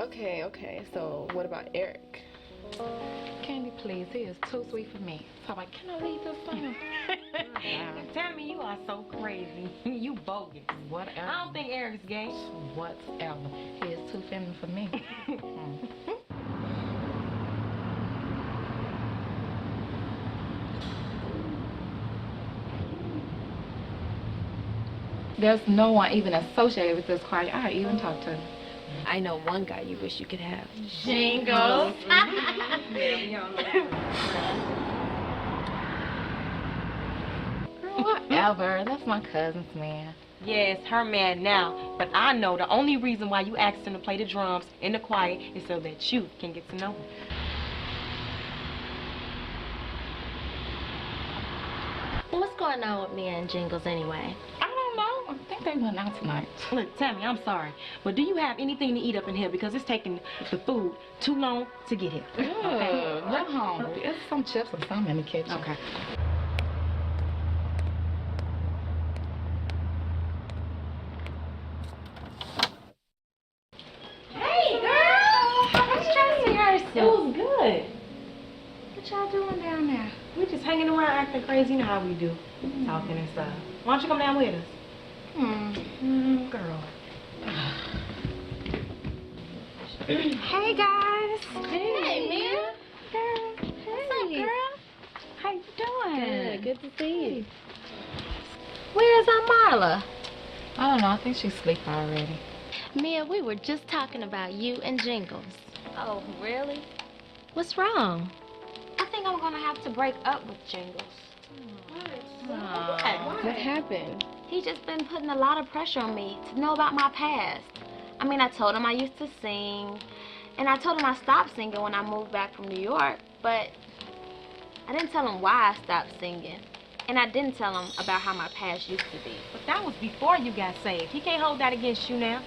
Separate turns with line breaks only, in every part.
Okay. So what about Eric?
Candy, please. He is too sweet for me. So like, can I leave this song?
Tammy, you are so crazy. You bogus.
Whatever.
I don't think Eric's gay.
Whatever. He is too feminine for me. There's no one even associated with this choir I even talk to.
I know one guy you wish you could have.
Jingles.
Whatever. That's my cousin's man.
Yes, her man now. But I know the only reason why you asked him to play the drums in the choir is so that you can get to know him.
What's going on with me and Jingles anyway?
I don't know. I think they went out tonight.
Look, Tammy, I'm sorry, but do you have anything to eat up in here? Because it's taking the food too long to get here.
Okay. I'm hungry. There's some chips or something in the kitchen.
Okay. Hey, girl! How was dress rehearsal? It was good.
What y'all doing down there?
We just hanging around acting crazy. You know how we do, talking and stuff. Why don't you come down with us? Girl.
Hey, guys.
Hey, man.
Girl. Hey.
What's up, girl?
How you doing?
Good to see you. Where's Marla?
I don't know. I think she's asleep already.
Mia, we were just talking about you and Jingles. Oh, really? What's wrong? I think I'm gonna have to break up with Jingles.
What happened?
He's just been putting a lot of pressure on me to know about my past. I mean, I told him I used to sing, and I told him I stopped singing when I moved back from New York, but I didn't tell him why I stopped singing, and I didn't tell him about how my past used to be.
But that was before you got saved. He can't hold that against you now.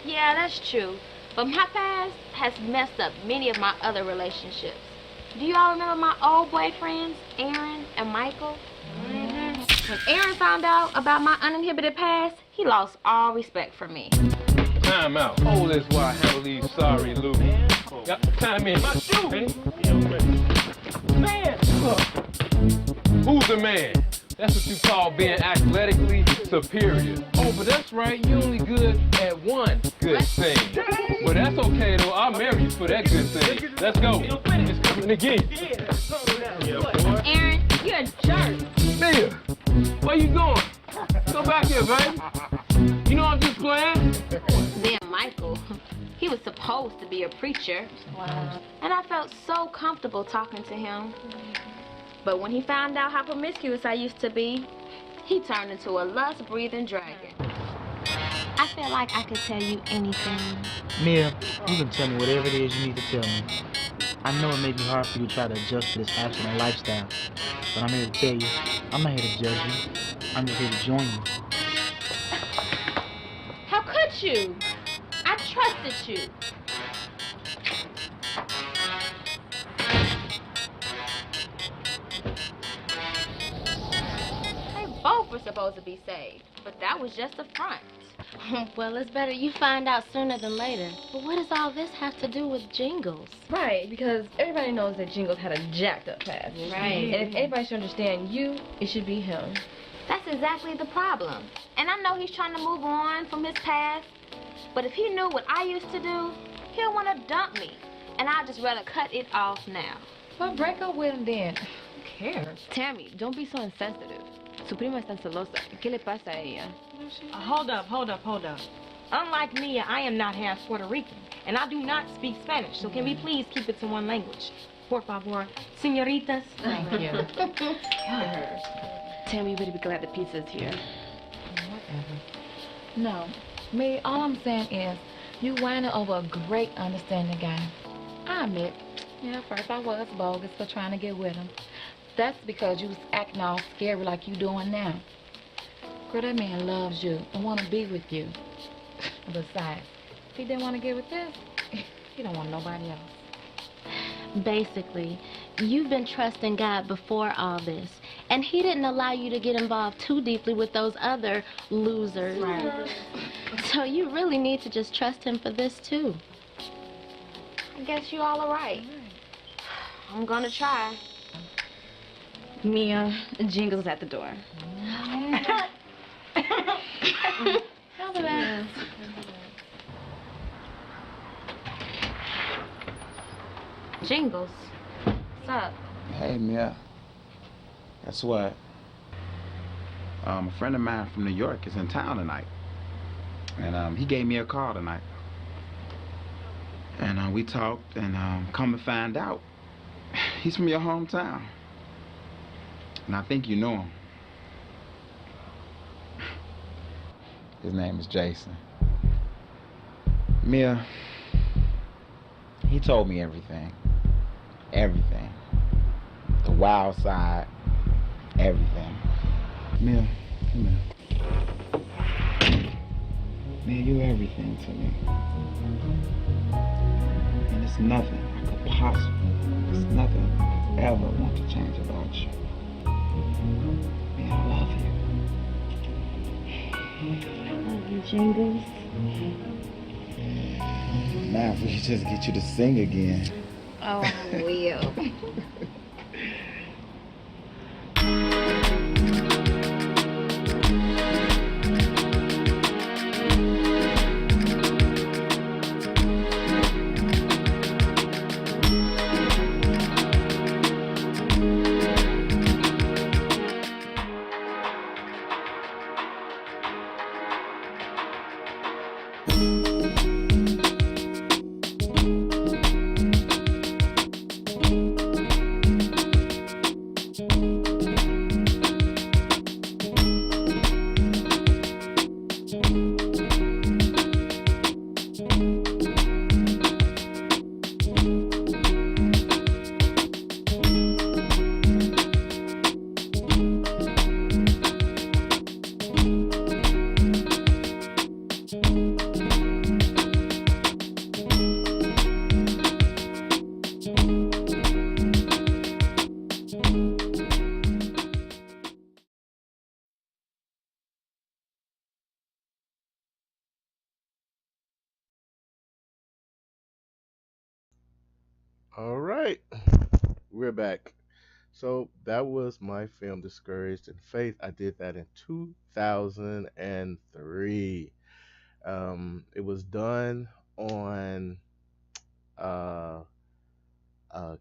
Yeah, that's true, but my past has messed up many of my other relationships. Do you all remember my old boyfriends, Aaron and Michael? When Aaron found out about my uninhibited past, he lost all respect for me.
Time out. Hold this while I handle these sorry Lou. Got the time in. My shoe. Man. Who's the man? That's what you call being athletically superior. Oh, but that's right. You're only good at one good thing. Well, that's okay, though. I'll marry you for that good thing. Let's go. It's coming again.
Aaron, you're a jerk.
Mia, where you going? Go back here, baby. You know I'm just playing.
Then Michael, he was supposed to be a preacher. Wow. And I felt so comfortable talking to him. But when he found out how promiscuous I used to be, he turned into a lust-breathing dragon. I feel like I could tell you anything.
Mia, you can tell me whatever it is you need to tell me. I know it may be hard for you to try to adjust to this abstinent lifestyle, but I'm here to tell you, I'm not here to judge you. I'm just here to join you.
How could you? I trusted you. They both were supposed to be saved, but that was just a front. Well, it's better you find out sooner than later. But what does all this have to do with Jingles?
Right, because everybody knows that Jingles had a jacked up past.
Right.
And if anybody should understand you, it should be him.
That's exactly the problem. And I know he's trying to move on from his past, but if he knew what I used to do, he'll want to dump me. And I'd just rather cut it off now.
Well, break up with him then. Who cares?
Tammy, don't be so insensitive. Su prima es tan celosa. ¿Qué le pasa a ella?
Hold up. Unlike Mia, I am not half Puerto Rican, and I do not speak Spanish, so can we please keep it to one language? Por favor, señoritas.
Thank you.
Tammy, you better be glad the pizza's here.
Whatever. No. Me, all I'm saying is, you whining over a great understanding guy. I admit, yeah, first I was bogus for trying to get with him. That's because you was acting all scary like you doing now. Girl, that man loves you and want to be with you. Besides, if he didn't want to get with this, he don't want nobody else.
Basically, you've been trusting God before all this, and he didn't allow you to get involved too deeply with those other losers.
Right.
So you really need to just trust him for this too. I guess you all are right. I'm gonna try.
Mia, Jingle's at the door.
Handle that.
Jingles. What's up?
Hey, Mia. Guess what? A friend of mine from New York is in town tonight. And he gave me a call tonight. And we talked, and come to find out, he's from your hometown. And I think you know him. His name is Jason. Mia, he told me everything. Everything. The wild side. Everything. Mia, come here. Mia, you're everything to me. And it's nothing I could possibly, it's nothing I could ever want to change about you. Mia, I love you.
I love you, Jingles.
Now if we could just get you to sing again.
Oh, I will.
All right, we're back. So that was my film Discouraged in Faith. I did that in 2003. It was done on uh, a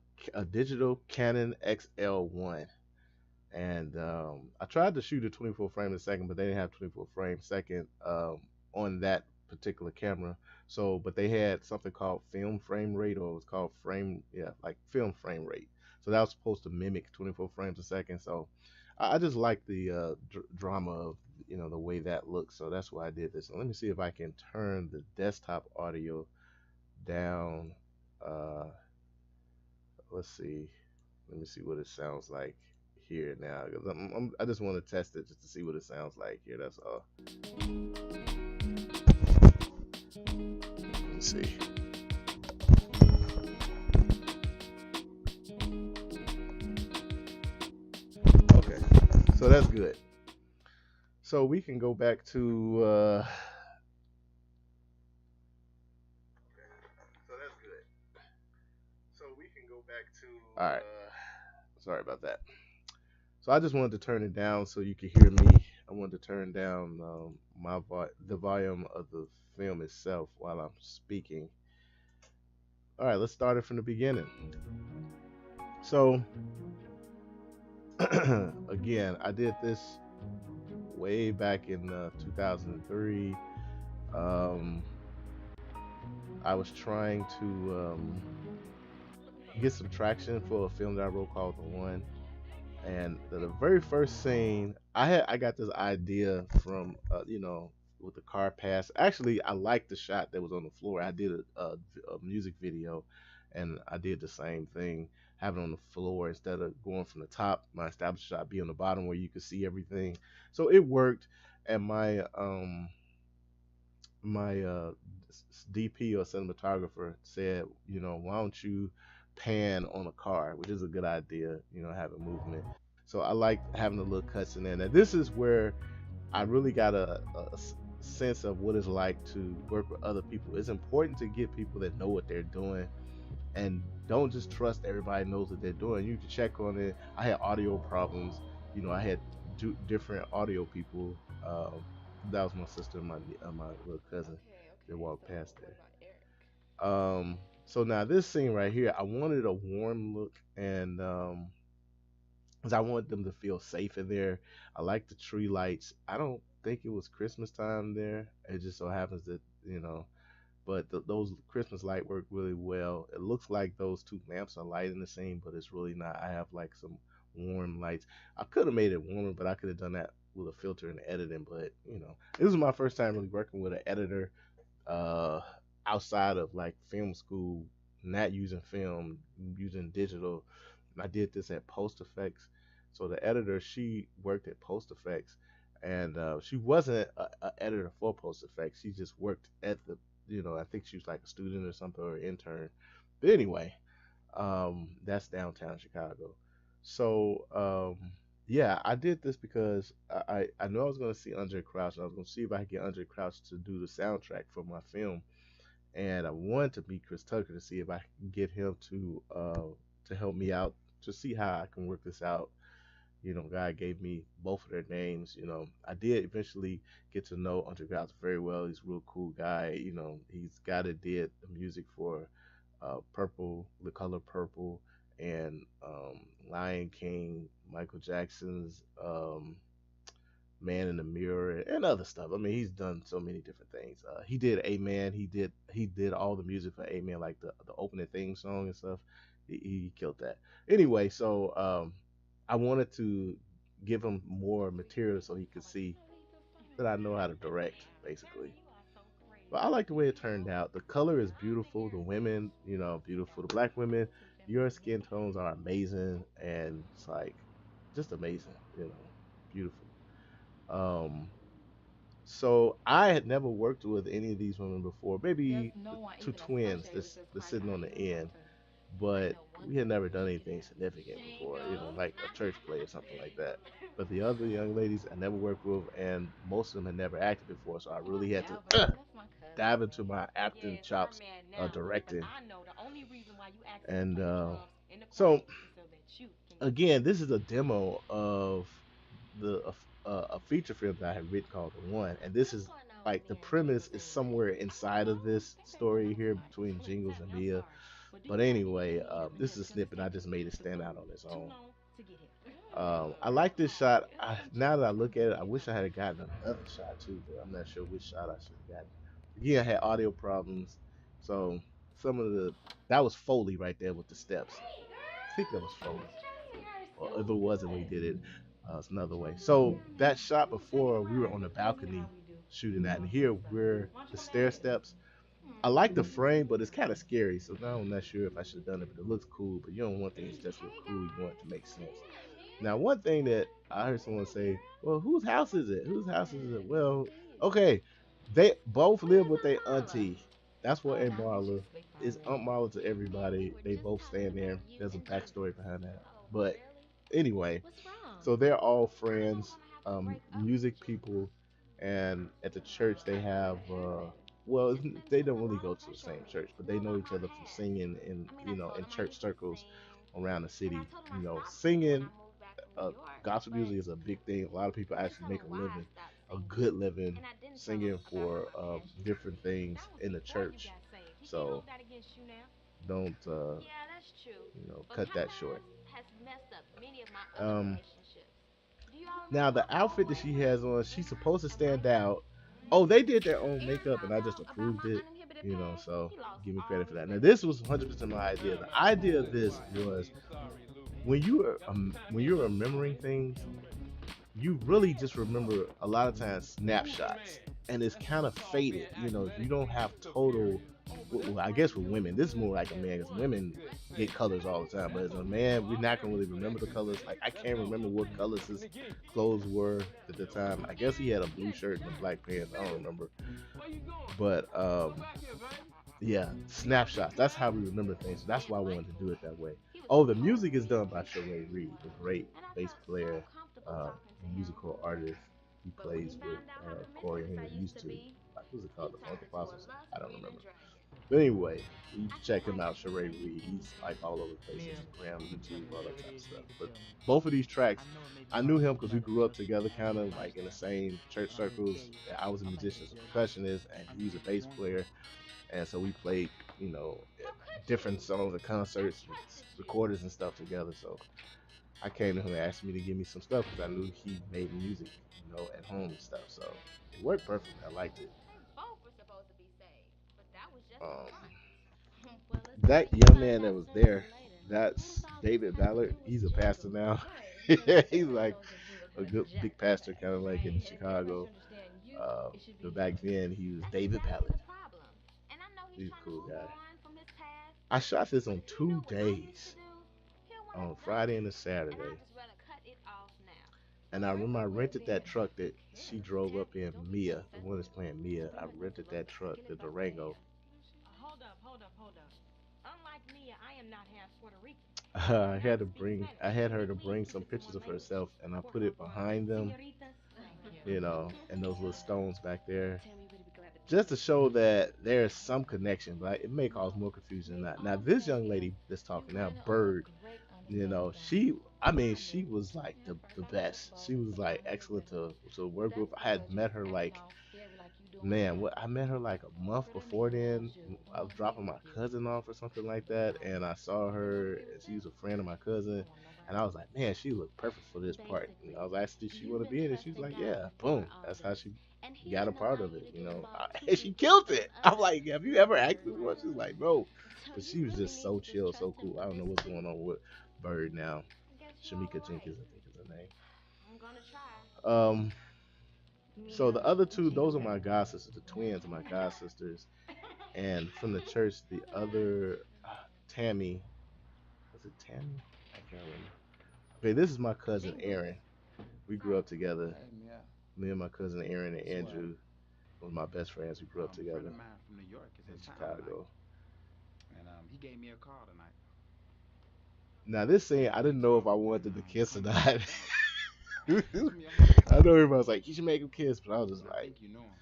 digital Canon XL-1. And I tried to shoot a 24 frame a second, but they didn't have 24 frame second on that particular camera. So, but they had something called film frame rate, or it was called film frame rate. So that was supposed to mimic 24 frames a second. So I just like the drama of the way that looks. So that's why I did this. So let me see if I can turn the desktop audio down. Let's see. Let me see what it sounds like here now, because I just want to test it just to see what it sounds like here. That's all. Let me see. Okay, so that's good. So we can go back to. All right. Sorry about that. So I just wanted to turn it down so you could hear me. I wanted to turn down the volume of the film itself while I'm speaking. All right, let's start it from the beginning. So again, I did this way back in 2003. I was trying to get some traction for a film that I wrote called The One. And the very first scene, I got this idea from with the car pass. Actually, I liked the shot that was on the floor. I did a music video, and I did the same thing, having it on the floor instead of going from the top. My established shot be on the bottom where you could see everything. So it worked, and my DP or cinematographer said, why don't you pan on a car, which is a good idea, having movement. So I like having the little cuts in there. Now this is where I really gotta sense of what it's like to work with other people. It's important to get people that know what they're doing and don't just trust everybody knows what they're doing. You can check on it. I had audio problems. I had different audio people. That was my sister and my little cousin that walked past there. So now this scene right here, I wanted a warm look, and 'cause I want them to feel safe in there. I like the tree lights. I don't think it was Christmas time there. It just so happens that, but those Christmas light work really well. It looks like those two lamps are lighting the same, but it's really not. I have like some warm lights. I could have made it warmer, but I could have done that with a filter and editing. But this was my first time really working with an editor uh, outside of like film school, not using film, using digital. I did this at Post Effects. So the editor, she worked at Post Effects, and she wasn't a editor for Post Effects. She just worked at I think she was like a student or something or an intern. But anyway, that's downtown Chicago. So yeah, I did this because I know I was gonna see Andre Crouch, and I was gonna see if I could get Andre Crouch to do the soundtrack for my film, and I wanted to meet Chris Tucker to see if I can get him to help me out to see how I can work this out. God gave me both of their names. I did eventually get to know Andre Crouch very well. He's a real cool guy. He's got to did the music for Purple, The Color Purple, and Lion King, Michael Jackson's Man in the Mirror, and other stuff. I mean, he's done so many different things. He did Amen. He did all the music for Amen, like the opening theme song and stuff. He killed that. Anyway, so I wanted to give him more material so he could see that I know how to direct, basically. But I like the way it turned out. The color is beautiful. The women, beautiful. The black women, your skin tones are amazing, and it's like just amazing, beautiful. Um, so I had never worked with any of these women before. Maybe two twins that's sitting on the end, but we had never done anything significant before, like a church play or something like that. But the other young ladies I never worked with, and most of them had never acted before, so I really had to dive into my acting chops, directing. And so again, this is a demo of a feature film that I had written called The One, and this is like the premise is somewhere inside of this story here between Jingles and Mia. But anyway, this is a snippet. I just made it stand out on its own. I like this shot. Now that I look at it, I wish I had gotten another shot too, but I'm not sure which shot I should have gotten. Again, I had audio problems, so that was Foley right there with the steps. I think that was Foley. Or if it wasn't, we did it. It's another way. So that shot before, we were on the balcony shooting that, and here we're the stair steps. I like the frame, but it's kind of scary, so now I'm not sure if I should have done it, but it looks cool. But you don't want things just to look cool, you want it to make sense. Now, one thing that I heard someone say, well, whose house is it? Whose house is it? Well, okay, they both live with their auntie. That's what Aunt Marla is. Aunt Marla to everybody. They both stand there. There's a backstory behind that. But anyway, so they're all friends, music people, and at the church they have well, they don't really go to the same church, but they know each other from singing in church circles around the city. Singing gospel music is a big thing. A lot of people actually make a good living, singing for different things in the church. So don't cut that short. Now the outfit that she has on, she's supposed to stand out. Oh, they did their own makeup, and I just approved it. So give me credit for that. Now this was 100% my idea. The idea of this was when you're remembering things, you really just remember a lot of times snapshots, and it's kind of faded. You don't have total. Well, I guess with women, this is more like a man, because women get colors all the time. But as a man, we're not gonna really remember the colors. Like I can't remember what colors his clothes were at the time. I guess he had a blue shirt and black pants. I don't remember. But yeah, snapshots. That's how we remember things. So that's why I wanted to do it that way. Oh, the music is done by Sheree Reed, the great bass player, musical artist. He
But when he
plays with
found out how
Corey and
promiscuous I
him
used
used
to
to.
be,
Like, what's it
he
called? The
turned
Funk
into a
Apostles?
lust
I don't
screaming
remember.
dragon.
But anyway, you
I
check
feel
him
like
out,
it's the
Sheree
same
Reed.
thing
He's
with
like all over the place,
Mia,
Instagram,
who can tell
YouTube,
me
all that
whatever
type
it
of
is you
stuff.
need to
But
tell me.
both of these tracks,
I know it may be
I
hard
knew
for
him
you to
because
try
we
to
grew up
adjust to
together,
this
kind
affluent
of like in the
lifestyle,
same church
but I'm here to
circles.
tell you,
I was a
I'm not here
musician,
to judge you.
percussionist, and
I'm
he's a
here to
bass
warn
player. And so we played,
How could
different
you?
songs at concerts,
I trusted you.
recordings and stuff together. So I came to him and asked me to give me some stuff because I knew he made music, at home and stuff. So it worked perfectly. I liked it.
Both were supposed to be saved, but that was just
Um,
a front. Well, it's
that
like you
young
find
man that
out
was
sooner
there,
than later.
that's
What if all this
David
had to
Ballard.
do was
He's a pastor
jiggle?
now.
Right. Because
He's
the
like
told him he was
a
gonna
good big
project.
pastor, kind of like in
Right. And if everybody
Chicago.
should understand you, it should be
But back
you.
then he was
That's
David
exactly
Ballard.
the problem. And I know he's
He's a
trying to
cool
move
guy.
on from his past.
I shot this
But
on
if he knew
2
what I used to
days,
do, he'll want
on
it
Friday
done.
and a
And
Saturday.
I'd just rather cut it off now.
And I remember I rented that truck that she drove up in, Mia, the one that's playing Mia. I rented that truck, the Durango.
Hold up, hold up, hold up. Unlike Mia, I am not half Puerto Rican.
I had her to bring some pictures of herself, and I put it behind them, and those little stones back there, just to show that there's some connection. But it may cause more confusion than that. Now, this young lady that's talking now, Bird, she was like the best. She was like excellent to work with. I had met her like, man, what I met her like a month before then. I was dropping my cousin off or something like that, and I saw her, and she was a friend of my cousin, and I was like, man, she looked perfect for this part. And I was like, did she want to be in it? She's like, yeah, boom. That's how she got a part of it, and she killed it. I'm like, have you ever acted before? She's like, no, but she was just so chill, so cool. I don't know what's going on with Bird now. Shamika Jenkins, I think is her name.
I'm gonna try.
So the other two, those are my god sisters. The twins are my god sisters, and from the church, the other Tammy, was it Tammy? I can't remember. Okay, this is my cousin Aaron. We grew up together. Me and my cousin Aaron and Andrew were my best friends. We grew up together
A friend of mine from New York is
in
in town
Chicago.
tonight, and he gave me a call tonight.
Now this scene, I didn't know if I wanted to kiss or not. I know everybody was like, you should make him kiss, but I was just
I
like,
think you know him.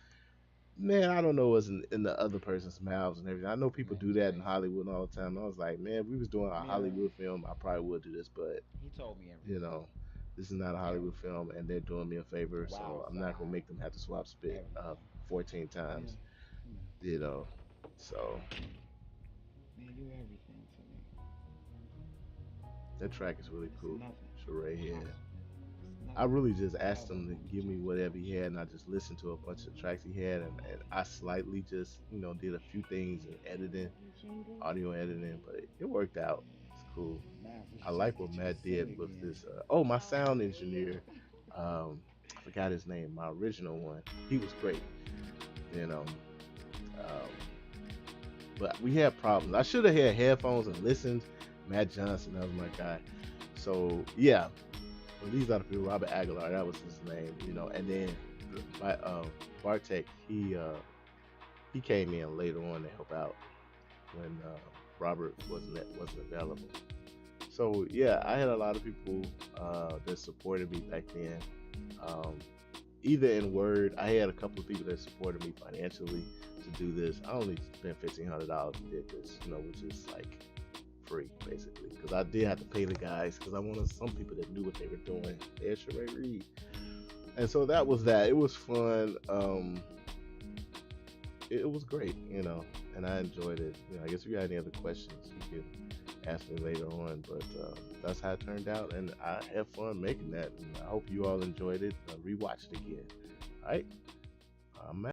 man, I don't know what's in the other person's mouths and everything. I know people do that in Hollywood all the time. I was like, man, if we was doing a Hollywood film, I probably would do this, but
He told me everything.
this is not a Hollywood film, and they're doing me a favor, so I'm not gonna make them have to swap spit 14 times, So
Man, you're everything to me.
that track is really cool.
Nothing.
Sheree here.
It's
I
nothing.
really just asked him to give me whatever he had, and I just listened to a bunch of tracks he had, and I slightly just, did a few things in editing, audio editing, but it worked out. It's cool. I like what Matt did with this. My sound engineer, I forgot his name, my original one. He was great, but we had problems. I should have had headphones and listened. Matt Johnson, that was my guy. So yeah. Well, these are the people. Robert Aguilar, that was his name, and then Bartek, he came in later on to help out when Robert wasn't available. So yeah, I had a lot of people that supported me back then. Either in word, I had a couple of people that supported me financially to do this. I only spent $1,500 to did this, which is like free basically, because I did have to pay the guys because I wanted some people that knew what they were doing. There's Sheree Reed, and so that was that. It was fun. It was great, and I enjoyed it. I guess if you got any other questions, you can ask me later on. But that's how it turned out, and I had fun making that. And I hope you all enjoyed it. Rewatch it again. All right, I'm out.